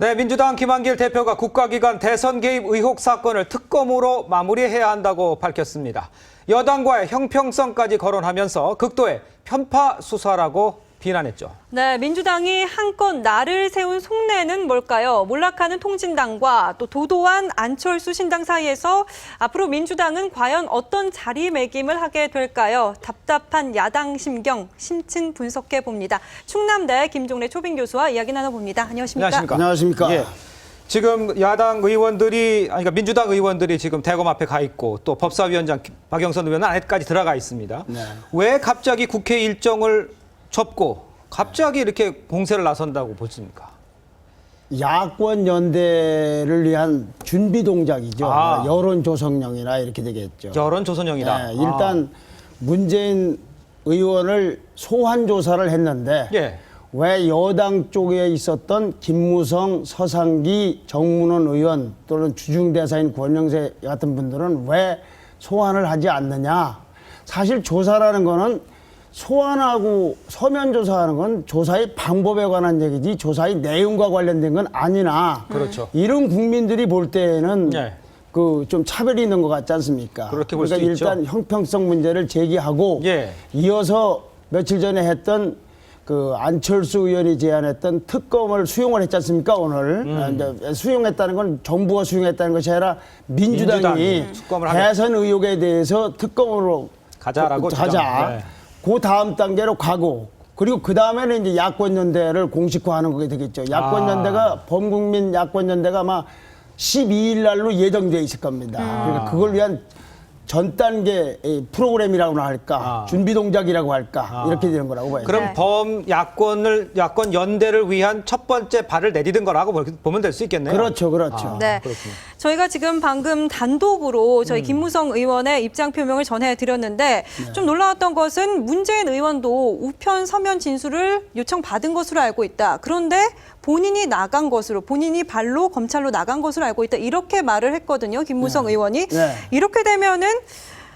네, 민주당 김한길 대표가 국가기관 대선 개입 의혹 사건을 특검으로 마무리해야 한다고 밝혔습니다. 여당과의 형평성까지 거론하면서 극도의 편파 수사라고 비난했죠. 네, 민주당이 한껏 날을 세운 속내는 뭘까요? 몰락하는 통진당과 또 도도한 안철수 신당 사이에서 앞으로 민주당은 과연 어떤 자리매김을 하게 될까요? 답답한 야당 심경 심층 분석해 봅니다. 충남대 김종래 초빙 교수와 이야기 나눠봅니다. 안녕하십니까? 안녕하십니까? 예. 지금 야당 의원들이, 그러니까 민주당 의원들이 지금 대검 앞에 가 있고 또 법사위원장 박영선 의원은 안에까지 들어가 있습니다. 네. 왜 갑자기 국회 일정을 접고 갑자기 이렇게 공세를 나선다고 보십니까? 야권 연대를 위한 준비 동작이죠. 아. 여론 조성령이라 이렇게 되겠죠. 여론 조선형이다. 네, 일단 문재인 의원을 소환 조사를 했는데 예. 왜 여당 쪽에 있었던 김무성, 서상기, 정문원 의원 또는 주중대사인 권영세 같은 분들은 왜 소환을 하지 않느냐. 사실 조사라는 거는 소환하고 서면 조사하는 건 조사의 방법에 관한 얘기지 조사의 내용과 관련된 건 아니나 그렇죠. 이런 국민들이 볼 때에는 네. 그 좀 차별이 있는 것 같지 않습니까? 그렇게 볼 수 그러니까 있죠. 일단 형평성 문제를 제기하고 예. 이어서 며칠 전에 했던 그 안철수 의원이 제안했던 특검을 수용을 했지 않습니까? 오늘 이제 수용했다는 건 정부가 수용했다는 것이 아니라 민주당이 특검을 대선 의혹에 대해서 특검으로 가자라고 가자. 주장. 네. 그 다음 단계로 가고 그리고 그 다음에는 이제 야권연대를 공식화하는 거게 되겠죠. 야권연대가 범국민 야권연대가 아마 12일 날로 예정되어 있을 겁니다. 그러니까 그걸 위한 전 단계 프로그램이라고나 할까, 준비 동작이라고 할까 이렇게 되는 거라고 봐요. 그럼 야권 연대를 위한 첫 번째 발을 내디딘 거라고 보면 될 수 있겠네요. 그렇죠, 그렇죠. 네. 그렇군요. 저희가 지금 방금 단독으로 저희 김무성 의원의 입장 표명을 전해드렸는데 좀 놀라웠던 것은 문재인 의원도 우편 서면 진술을 요청받은 것으로 알고 있다. 그런데 본인이 나간 것으로, 본인이 발로 검찰로 나간 것으로 알고 있다. 이렇게 말을 했거든요. 김무성 의원이. 네. 이렇게 되면은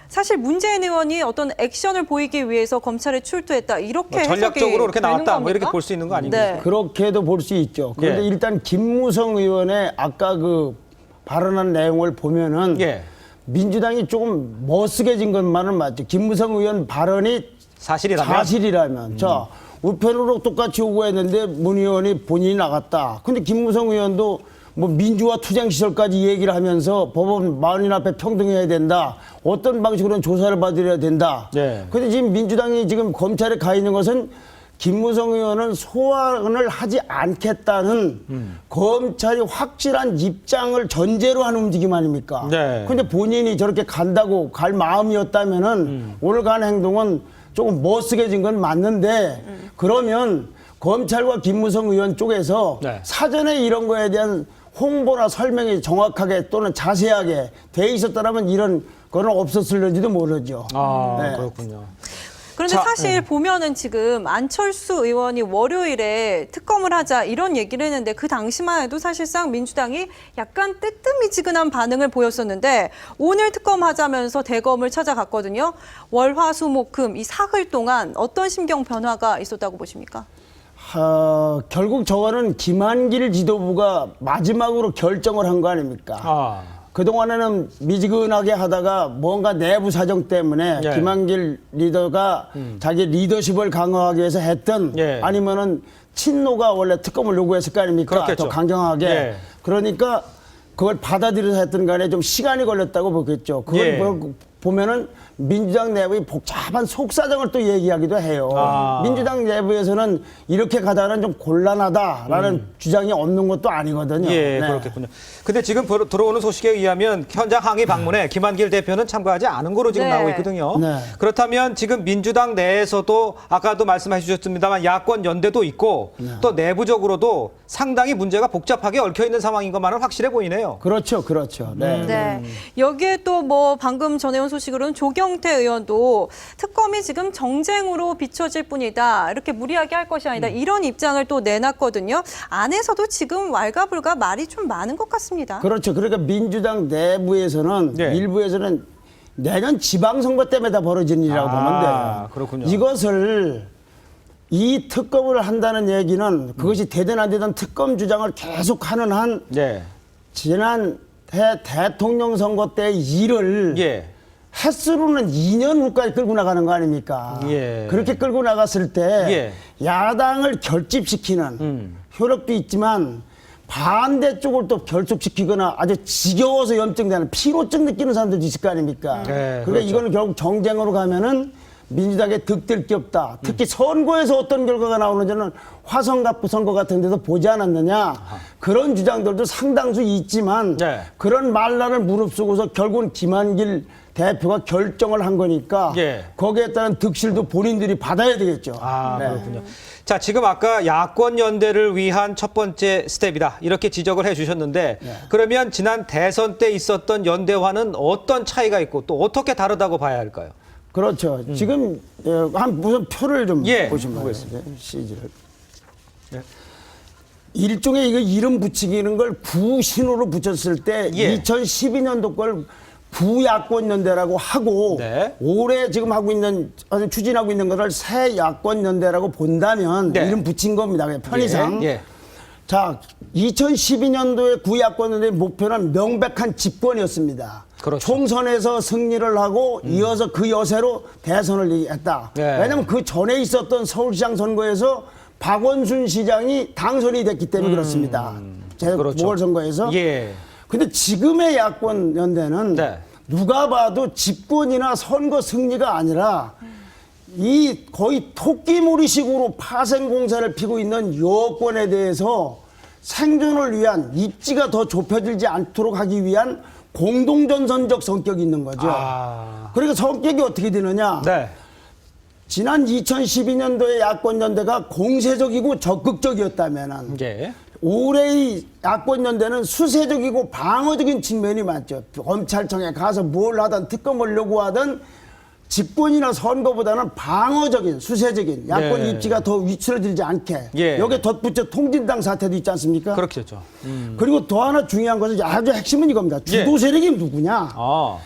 사실 문재인 의원이 어떤 액션을 보이기 위해서 검찰에 출두했다. 이렇게 전략적으로 해석이 이렇게 나왔다. 되는 뭐 이렇게 겁니까? 볼 수 있는 거 아닙니까? 네. 그렇게도 볼 수 있죠. 그런데 예. 일단 김무성 의원의 아까 그 발언한 내용을 보면은 예. 민주당이 조금 멋쓰게진 것만은 맞죠. 김무성 의원 발언이 사실이라면? 자, 우편으로 똑같이 요구했는데 문 의원이 본인이 나갔다. 근데 김무성 의원도 뭐 민주화 투쟁 시절까지 얘기를 하면서 법원 만인 앞에 평등해야 된다. 어떤 방식으로는 조사를 받으려야 된다. 네. 근데 지금 민주당이 지금 검찰에 가 있는 것은 김무성 의원은 소환을 하지 않겠다는 검찰이 확실한 입장을 전제로 하는 움직임 아닙니까? 네. 근데 본인이 저렇게 간다고 갈 마음이었다면은 오늘 간 행동은 조금 멋쓰게진 건 맞는데 그러면 검찰과 김무성 의원 쪽에서 네. 사전에 이런 거에 대한 홍보나 설명이 정확하게 또는 자세하게 돼 있었다면 이런 거는 없었을는지도 모르죠. 네. 그렇군요. 그런데 자, 사실 보면은 지금 안철수 의원이 월요일에 특검을 하자 이런 얘기를 했는데 그 당시만 해도 사실상 민주당이 약간 뜨뜻미지근한 반응을 보였었는데 오늘 특검하자면서 대검을 찾아갔거든요. 월, 화, 수, 목, 금 이 사흘 동안 어떤 심경 변화가 있었다고 보십니까? 결국 저거는 김한길 지도부가 마지막으로 결정을 한 거 아닙니까? 그동안에는 미지근하게 하다가 뭔가 내부 사정 때문에 예. 김한길 리더가 자기 리더십을 강화하기 위해서 했던 예. 아니면은 친노가 원래 특검을 요구했을 거 아닙니까? 그렇겠죠. 더 강경하게. 예. 그러니까 그걸 받아들여서 했던 간에 좀 시간이 걸렸다고 보겠죠. 그걸 예. 보면은 민주당 내부의 복잡한 속사정을 또 얘기하기도 해요. 민주당 내부에서는 이렇게 가다는 좀 곤란하다라는 주장이 없는 것도 아니거든요. 예, 네. 그렇겠군요. 근데 지금 들어오는 소식에 의하면 현장 항의 방문에 김한길 대표는 참가하지 않은 거로 지금 네. 나오고 있거든요. 네. 그렇다면 지금 민주당 내에서도 아까도 말씀해 주셨습니다만 야권 연대도 있고 또 내부적으로도 상당히 문제가 복잡하게 얽혀 있는 상황인 것만은 확실해 보이네요. 그렇죠, 그렇죠. 네. 네. 여기에 또 뭐 방금 전해온 소식으로는 조경태 의원도 특검이 지금 정쟁으로 비춰질 뿐이다. 이렇게 무리하게 할 것이 아니다. 이런 입장을 또 내놨거든요. 안에서도 지금 왈가불가 말이 좀 많은 것 같습니다. 그렇죠. 그러니까 민주당 내부에서는 네. 일부에서는 내년 지방선거 때문에 다 벌어진 일이라고 보면 돼요. 그렇군요. 이것을 이 특검을 한다는 얘기는 그것이 되든 안 되든 특검 주장을 계속하는 한 네. 지난 대통령 선거 때 일을 예. 횟수로는 2년 후까지 끌고 나가는 거 아닙니까? 예. 그렇게 끌고 나갔을 때 예. 야당을 결집시키는 효력도 있지만 반대쪽을 또 결속시키거나 아주 지겨워서 염증되는 피로증 느끼는 사람들도 있을 거 아닙니까? 네, 그러니까 그렇죠. 이거는 결국 정쟁으로 가면은 민주당에 득될 게 없다. 특히 선거에서 어떤 결과가 나오는지는 화성갑부 선거 같은 데서 보지 않았느냐. 그런 주장들도 상당수 있지만 네. 그런 말란을 무릅쓰고서 결국은 김한길 대표가 결정을 한 거니까 예. 거기에 따른 득실도 본인들이 받아야 되겠죠. 아, 네. 그렇군요. 자, 지금 아까 야권 연대를 위한 첫 번째 스텝이다. 이렇게 지적을 해 주셨는데 그러면 지난 대선 때 있었던 연대와는 어떤 차이가 있고 또 어떻게 다르다고 봐야 할까요? 그렇죠. 지금 한 무슨 표를 좀 예, 보시면 보겠습니다. CG를. 예. 일종의 이거 이름 붙이기는 걸 구신호로 붙였을 때 예. 2012년도 걸 구야권 연대라고 하고 네. 올해 지금 하고 있는 추진하고 있는 것을 새 야권 연대라고 본다면 네. 이름 붙인 겁니다. 그냥 편의상. 예. 자, 2012년도에 구야권 연대의 목표는 명백한 집권이었습니다. 그렇죠. 총선에서 승리를 하고 이어서 그 여세로 대선을 했다. 네. 왜냐하면 그 전에 있었던 서울시장 선거에서 박원순 시장이 당선이 됐기 때문에 그렇습니다. 제 그렇죠. 보궐선거에서. 예. 근데 지금의 야권 연대는 네. 누가 봐도 집권이나 선거 승리가 아니라 이 거의 토끼몰이식으로 파생 공세를 피고 있는 여권에 대해서 생존을 위한 입지가 더 좁혀지지 않도록 하기 위한 공동전선적 성격이 있는 거죠. 아. 그러니까 성격이 어떻게 되느냐. 네. 지난 2012년도의 야권연대가 공세적이고 적극적이었다면 예. 올해의 야권연대는 수세적이고 방어적인 측면이 많죠. 검찰청에 가서 뭘 하든 특검을 요구하든 집권이나 선거보다는 방어적인 수세적인 야권 네. 입지가 더 위축되지 않게 예. 여기에 덧붙여 통진당 사태도 있지 않습니까? 그렇겠죠. 그리고 또 하나 중요한 것은 아주 핵심은 이겁니다. 주도 예. 세력이 누구냐? 아.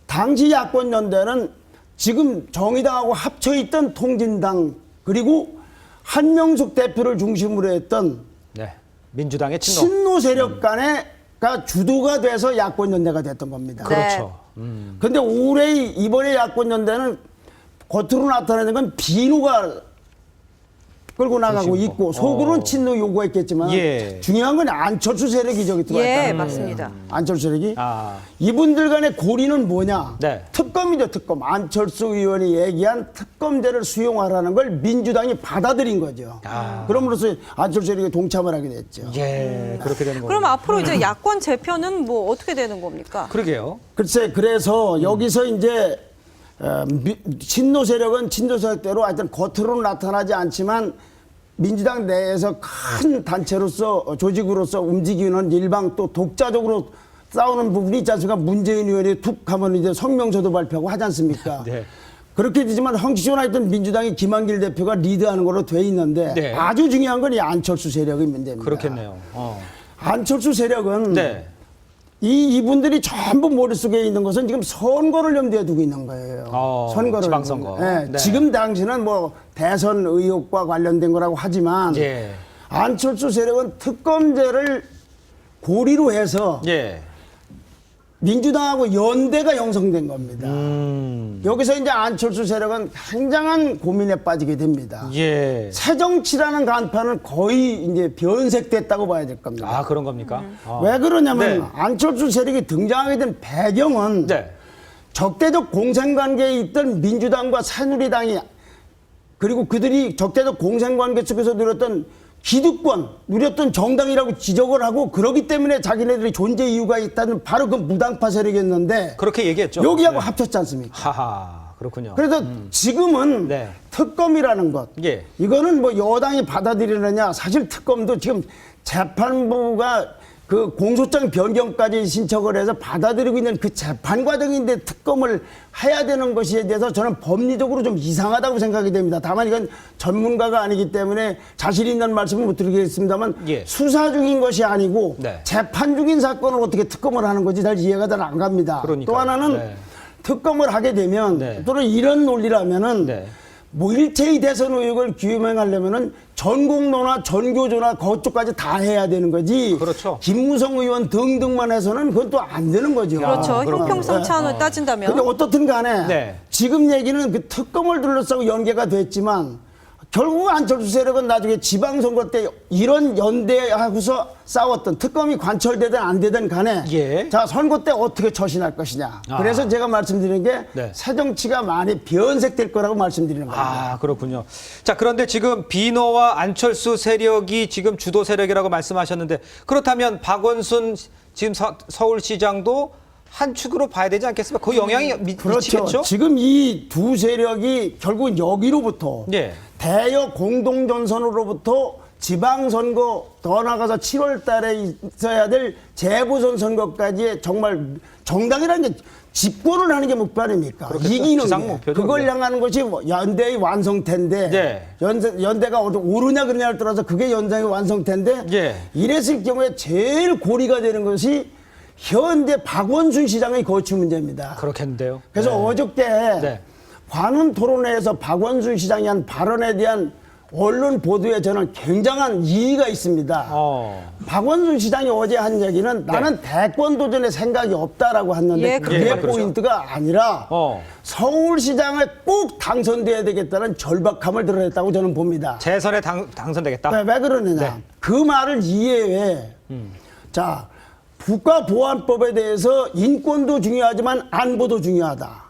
당시 야권연대는 지금 정의당하고 합쳐있던 통진당 그리고 한명숙 대표를 중심으로 했던 네. 민주당의 친노. 친노 세력 간에가 주도가 돼서 야권연대가 됐던 겁니다. 그렇죠. 근데 올해 이번에 야권연대는 겉으로 나타나는 건 비누가 끌고 나가고 있고 속으로는 친노 요구했겠지만 예. 중요한 건 안철수 세력이 저기 들어와 있다는 예, 거예요. 맞습니다. 안철수 세력이. 아. 이분들 간의 고리는 뭐냐? 네. 특검이죠, 특검. 안철수 의원이 얘기한 특검제를 수용하라는 걸 민주당이 받아들인 거죠. 아. 그럼으로써 안철수 세력이 동참을 하게 됐죠. 예. 그렇게 되는 거예요. 그럼 앞으로 이제 야권 재편은 뭐 어떻게 되는 겁니까? 그러게요. 글쎄, 그래서 여기서 이제 친노 세력은 친노 세력대로 하여튼 겉으로는 나타나지 않지만 민주당 내에서 큰 단체로서 조직으로서 움직이는 일방 또 독자적으로 싸우는 부분이 있지 않습니까? 문재인 의원이 툭 하면 이제 성명서도 발표하고 하지 않습니까? 네. 그렇게 되지만 형식적으로 하여튼 민주당이 김한길 대표가 리드하는 걸로 돼 있는데 네. 아주 중요한 건 이 안철수 세력의 문제입니다. 그렇겠네요. 안철수 세력은 네. 이분들이 전부 머릿속에 있는 것은 지금 선거를 염두에 두고 있는 거예요. 선거를. 지방선거. 네, 네. 지금 당시는 뭐 대선 의혹과 관련된 거라고 하지만 예. 안철수 세력은 특검제를 고리로 해서 예. 민주당하고 연대가 형성된 겁니다. 여기서 이제 안철수 세력은 굉장한 고민에 빠지게 됩니다. 예. 새정치라는 간판은 거의 이제 변색됐다고 봐야 될 겁니다. 아, 그런 겁니까? 아. 왜 그러냐면 네. 안철수 세력이 등장하게 된 배경은 네. 적대적 공생관계에 있던 민주당과 새누리당이 그리고 그들이 적대적 공생관계 속에서 누렸던 정당이라고 지적을 하고 그러기 때문에 자기네들이 존재 이유가 있다는 바로 그 무당파 세력이었는데 그렇게 얘기했죠. 여기하고 네. 합쳤지 않습니까? 하하. 그렇군요. 그래서 지금은 네. 특검이라는 것 예. 이거는 뭐 여당이 받아들이느냐 사실 특검도 지금 재판부가 그 공소장 변경까지 신청을 해서 받아들이고 있는 그 재판 과정인데 특검을 해야 되는 것에 대해서 저는 법리적으로 좀 이상하다고 생각이 됩니다. 다만 이건 전문가가 아니기 때문에 자신 있는 말씀은 못 드리겠습니다만 예. 수사 중인 것이 아니고 네. 재판 중인 사건을 어떻게 특검을 하는 건지 잘 이해가 잘 안 갑니다. 그러니까요. 또 하나는 네. 특검을 하게 되면 네. 또는 이런 논리라면은 네. 뭐 일체의 대선 의혹을 규명하려면은 전공로나 전교조나 그쪽까지 다 해야 되는 거지. 그렇죠. 김무성 의원 등등만 해서는 그건 또 안 되는 거죠. 그렇죠. 그렇군요. 형평성 차원을 근데 따진다면. 어떻든 간에 네. 지금 얘기는 그 특검을 둘러싸고 연계가 됐지만 결국 안철수 세력은 나중에 지방선거 때 이런 연대하고서 싸웠던 특검이 관철되든 안 되든 간에 예. 자 선거 때 어떻게 처신할 것이냐. 그래서 제가 말씀드리는 게 네. 새정치가 많이 변색될 거라고 말씀드리는 겁니다. 아, 그렇군요. 자, 그런데 지금 비노와 안철수 세력이 지금 주도 세력이라고 말씀하셨는데 그렇다면 박원순 지금 서울시장도 한 축으로 봐야 되지 않겠습니까? 그 영향이 그렇죠. 미치겠죠? 지금 이 두 세력이 결국 여기로부터 예. 대여 공동전선으로부터 지방선거 더 나가서 7월 달에 있어야 될 재보선 선거까지의 정말 정당이라는 게 집권을 하는 게 목표 아닙니까? 그렇겠죠. 이기는 지상 게. 목표죠, 그걸 그게. 향하는 것이 뭐 연대의 완성태인데 네. 연대가 오르냐 그러냐를 떠나서 그게 연대의 완성태인데 예. 이랬을 경우에 제일 고리가 되는 것이 현재 박원순 시장의 거취 문제입니다. 그렇겠는데요. 그래서 네. 어저께 네. 관훈 토론회에서 박원순 시장이 한 발언에 대한 언론 보도에 저는 굉장한 이의가 있습니다. 박원순 시장이 어제 한 얘기는 나는 대권 도전에 생각이 없다라고 했는데 예, 그게 그렇죠. 포인트가 아니라 서울시장에 꼭 당선돼야 되겠다는 절박함을 드러냈다고 저는 봅니다. 재선에 당선되겠다. 왜 그러느냐. 네. 그 말을 이해해. 자, 국가보안법에 대해서 인권도 중요하지만 안보도 중요하다.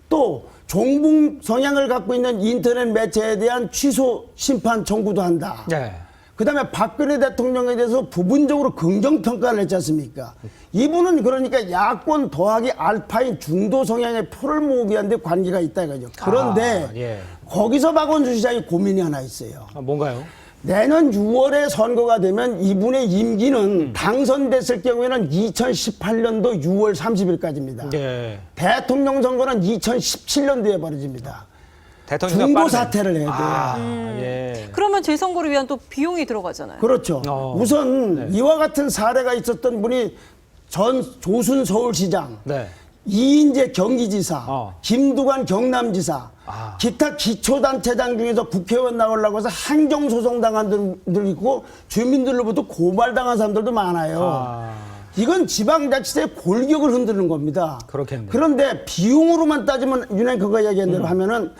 또 종북 성향을 갖고 있는 인터넷 매체에 대한 취소 심판 청구도 한다. 네. 그다음에 박근혜 대통령에 대해서 부분적으로 긍정평가를 했지 않습니까? 이분은 그러니까 야권 더하기 알파인 중도 성향의 표를 모으기 위한 관계가 있다 이거죠. 그런데 예. 거기서 박원순 시장이 고민이 하나 있어요. 뭔가요? 내년 6월에 선거가 되면 이분의 임기는 당선됐을 경우에는 2018년도 6월 30일까지입니다. 예. 대통령 선거는 2017년도에 벌어집니다. 대통령 중도 사퇴를 해야 돼요. 예. 그러면 재선거를 위한 또 비용이 들어가잖아요. 그렇죠. 우선 네. 이와 같은 사례가 있었던 분이 전 조순 서울시장, 네. 이인재 경기지사, 김두관 경남지사, 기타 기초단체장 중에서 국회의원 나오려고 해서 행정소송 당한 분들 있고 주민들로부터 고발당한 사람들도 많아요. 이건 지방자치제의 골격을 흔드는 겁니다. 그렇겠네요. 그런데 비용으로만 따지면 윤행 그거 얘기한 대로 하면은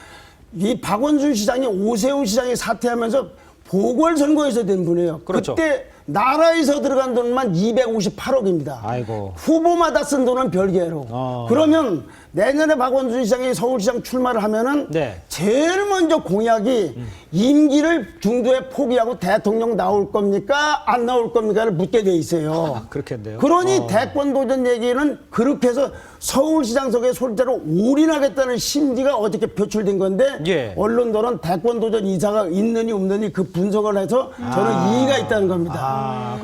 이 박원순 시장이 오세훈 시장이 사퇴하면서 보궐선거에서 된 분이에요. 그렇죠. 그때 나라에서 들어간 돈만 258억입니다. 아이고. 후보마다 쓴 돈은 별개로. 그러면 내년에 박원순 시장이 서울시장 출마를 하면은 네. 제일 먼저 공약이 임기를 중도에 포기하고 대통령 나올 겁니까? 안 나올 겁니까를 묻게 돼 있어요. 그렇겠네요. 그러니 대권 도전 얘기는 그렇게 해서 서울시장석에 솔직로 올인하겠다는 심지가 어저께 표출된 건데 예. 언론들은 대권 도전 이사가 있느니 없느니 그 분석을 해서 저는 이의가 있다는 겁니다.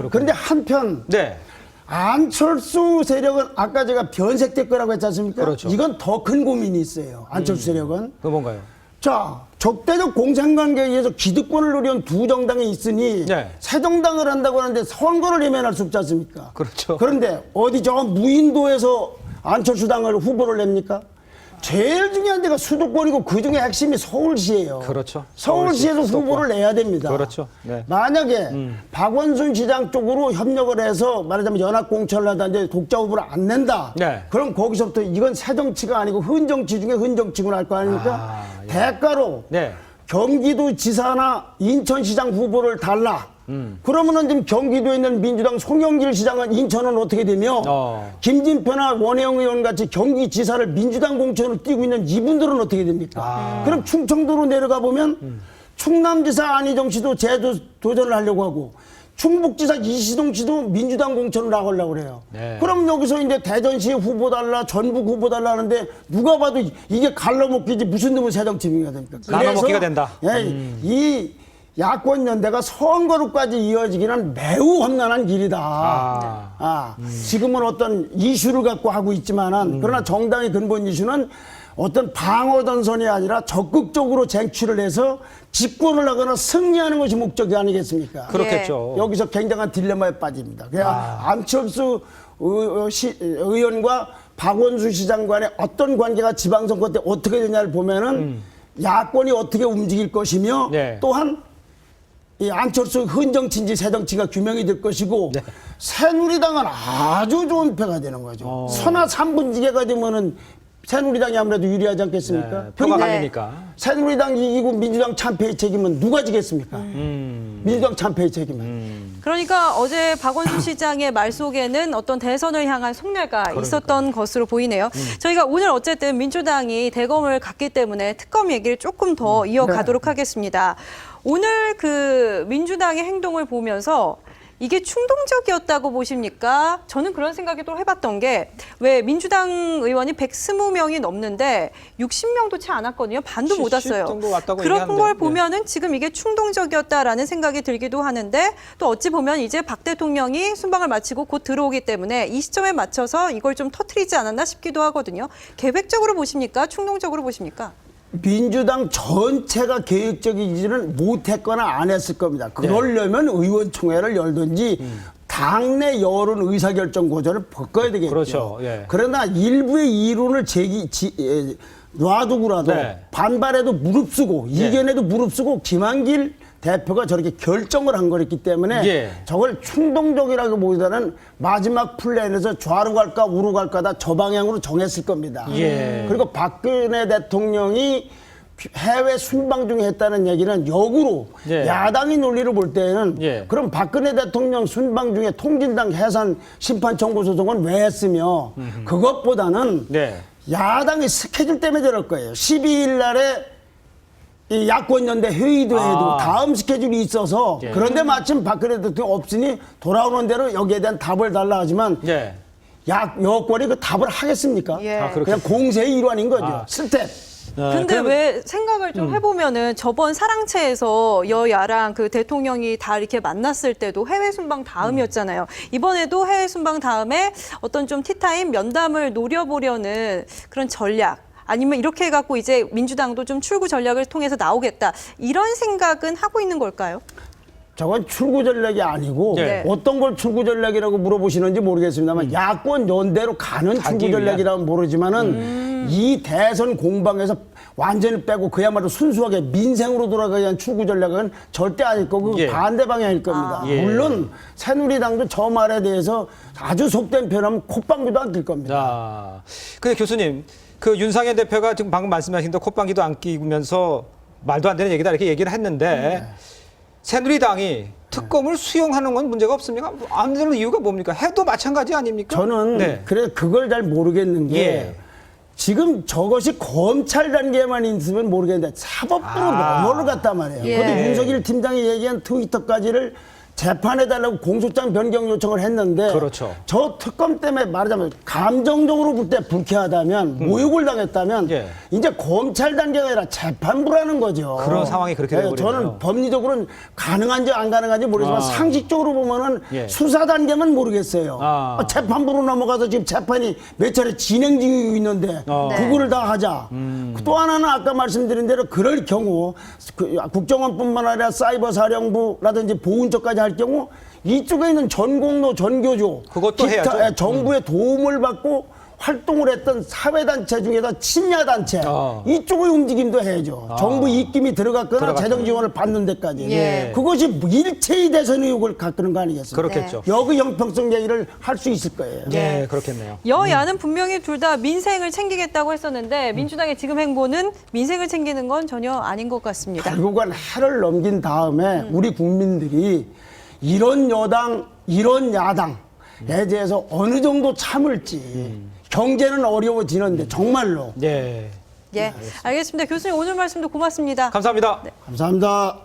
그런데 한편 네. 안철수 세력은 아까 제가 변색될 거라고 했지 않습니까? 그렇죠. 이건 더 큰 고민이 있어요. 안철수 세력은. 그 뭔가요? 자, 적대적 공생관계에 의해서 기득권을 누려온 두 정당이 있으니 네. 새 정당을 한다고 하는데 선거를 예면할 수 없지 않습니까? 그렇죠. 그런데 어디 저 무인도에서 안철수 당을 후보를 냅니까? 제일 중요한 데가 수도권이고 그중에 핵심이 서울시예요. 그렇죠. 서울시에서 서울시, 수도권. 후보를 내야 됩니다. 그렇죠. 네. 만약에 박원순 시장 쪽으로 협력을 해서 말하자면 연합공천을 하다는데 독자 후보를 안 낸다. 네. 그럼 거기서부터 이건 새정치가 아니고 흔정치 중에 흔정치군 할 거 아닙니까? 예. 대가로 네. 경기도지사나 인천시장 후보를 달라. 그러면은 지금 경기도에 있는 민주당 송영길 시장은 인천은 어떻게 되며 김진표나 원혜영 의원 같이 경기지사를 민주당 공천으로 뛰고 있는 이분들은 어떻게 됩니까? 그럼 충청도로 내려가 보면 충남지사 안희정 씨도 재도전을 하려고 하고 충북지사 이시동 씨도 민주당 공천을 나가려고 그래요. 네. 그럼 여기서 이제 대전시 후보 달라, 전북 후보 달라 하는데 누가 봐도 이게 갈라먹기지 무슨 놈의 새정치민가 됩니까? 나눠먹기가 된다. 예, 이 야권 연대가 선거로까지 이어지기는 매우 험난한 길이다. 지금은 어떤 이슈를 갖고 하고 있지만은 그러나 정당의 근본 이슈는 어떤 방어 전선이 아니라 적극적으로 쟁취를 해서 집권을 하거나 승리하는 것이 목적이 아니겠습니까? 그렇겠죠. 여기서 굉장한 딜레마에 빠집니다. 안철수 의원과 박원순 시장 간의 어떤 관계가 지방선거 때 어떻게 되냐를 보면은 야권이 어떻게 움직일 것이며 네. 또한 이 안철수 흔정치인지 새정치가 규명이 될 것이고 네. 새누리당은 아주 좋은 표가 되는 거죠. 선하 3분지계가 되면은 새누리당이 아무래도 유리하지 않겠습니까? 네, 표가 그러니까 갈리니까. 새누리당 이기고 민주당 참패의 책임은 누가 지겠습니까? 민주당 참패의 책임은. 그러니까 어제 박원순 시장의 말 속에는 어떤 대선을 향한 속내가 있었던 것으로 보이네요. 저희가 오늘 어쨌든 민주당이 대검을 갔기 때문에 특검 얘기를 조금 더 이어가도록 하겠습니다. 오늘 그 민주당의 행동을 보면서 이게 충동적이었다고 보십니까? 저는 그런 생각이 또 해봤던 게 왜 민주당 의원이 120명이 넘는데 60명도 채 않았거든요. 반도 못 70 왔어요. 정도 왔다고 그런 얘기하는데. 걸 보면은 지금 이게 충동적이었다라는 생각이 들기도 하는데 또 어찌 보면 이제 박 대통령이 순방을 마치고 곧 들어오기 때문에 이 시점에 맞춰서 이걸 좀 터뜨리지 않았나 싶기도 하거든요. 계획적으로 보십니까? 충동적으로 보십니까? 민주당 전체가 계획적이지는 못했거나 안 했을 겁니다. 그러려면 의원총회를 열든지 당내 여론 의사결정 고전을 바꿔야 되겠죠. 그렇죠. 예. 그러나 일부의 이론을 놔두고라도 네. 반발에도 무릅쓰고 이견에도 무릅쓰고 김한길 대표가 저렇게 결정을 한 거였기 때문에 예. 저걸 충동적이라기보다는 마지막 플랜에서 좌로 갈까 우로 갈까 다 저 방향으로 정했을 겁니다. 예. 그리고 박근혜 대통령이 해외 순방 중에 했다는 얘기는 역으로 예. 야당의 논리를 볼 때는 예. 그럼 박근혜 대통령 순방 중에 통진당 해산 심판 청구 소송은 왜 했으며 그것보다는 네. 야당의 스케줄 때문에 저럴 거예요. 12일 날에 이 야권연대 회의도 해도 다음 스케줄이 있어서 예. 그런데 마침 박근혜 대통령 없으니 돌아오는 대로 여기에 대한 답을 달라 하지만 예. 여권이 그 답을 하겠습니까? 예. 그렇게. 그냥 공세의 일환인 거죠. 스텝. 근데 왜 생각을 좀 해보면은 저번 사랑채에서 여야랑 그 대통령이 다 이렇게 만났을 때도 해외 순방 다음이었잖아요. 이번에도 해외 순방 다음에 어떤 좀 티타임 면담을 노려보려는 그런 전략. 아니면 이렇게 해갖고 이제 민주당도 좀 출구 전략을 통해서 나오겠다. 이런 생각은 하고 있는 걸까요? 저건 출구 전략이 아니고 네. 어떤 걸 출구 전략이라고 물어보시는지 모르겠습니다만 야권 연대로 가는 가기 출구 전략이라면 모르지만은 이 대선 공방에서 완전히 빼고 그야말로 순수하게 민생으로 돌아가기 위한 출구 전략은 절대 아닐 거고 예. 반대 방향일 겁니다. 예. 물론 새누리당도 저 말에 대해서 아주 속된 표현하면 콧방귀도 안 낄 겁니다. 자, 근데 교수님, 그 윤상현 대표가 지금 방금 말씀하신 대로 콧방귀도 안 끼면서 말도 안 되는 얘기다 이렇게 얘기를 했는데 새누리당이 특검을 수용하는 건 문제가 없습니까? 안 되는 이유가 뭡니까? 해도 마찬가지 아닙니까? 저는 네. 그래 그걸 잘 모르겠는 게 예. 지금 저것이 검찰 단계만 있으면 모르겠는데 사법부로 넘어갔단 말이에요. 예. 그런데 윤석열 팀장이 얘기한 트위터까지를 재판해달라고 공소장 변경 요청을 했는데 그렇죠. 저 특검 때문에 말하자면 감정적으로 볼 때 불쾌하다면 모욕을 당했다면 예. 이제 검찰 단계가 아니라 재판부라는 거죠. 그런 상황이 그렇게 네, 되어버리네요. 저는 법리적으로는 가능한지 안 가능한지 모르지만 상식적으로 보면은 예. 수사 단계만 모르겠어요. 아. 재판부로 넘어가서 지금 재판이 몇 차례 진행 중이고 있는데 그거를 다 하자. 또 하나는 아까 말씀드린 대로 그럴 경우 국정원뿐만 아니라 사이버 사령부라든지 보훈처까지 할 경우 이쪽에 있는 전공로 전교조 그것도 해야죠. 정부의 도움을 받고 활동을 했던 사회단체 중에서 친야단체 이쪽의 움직임도 해야죠. 정부 입김이 들어갔거나 재정 지원을 받는 데까지. 예. 그것이 일체의 대선 의혹을 갖는 거 아니겠습니까? 그렇겠죠. 여기 형평성 얘기를 할 수 있을 거예요. 네, 그렇겠네요. 여야는 분명히 둘 다 민생을 챙기겠다고 했었는데 민주당의 지금 행보는 민생을 챙기는 건 전혀 아닌 것 같습니다. 결국은 해를 넘긴 다음에 우리 국민들이 이런 여당, 이런 야당에 대해서 어느 정도 참을지 경제는 어려워지는데 정말로. 네. 예, 알겠습니다. 교수님 오늘 말씀도 고맙습니다. 감사합니다. 감사합니다.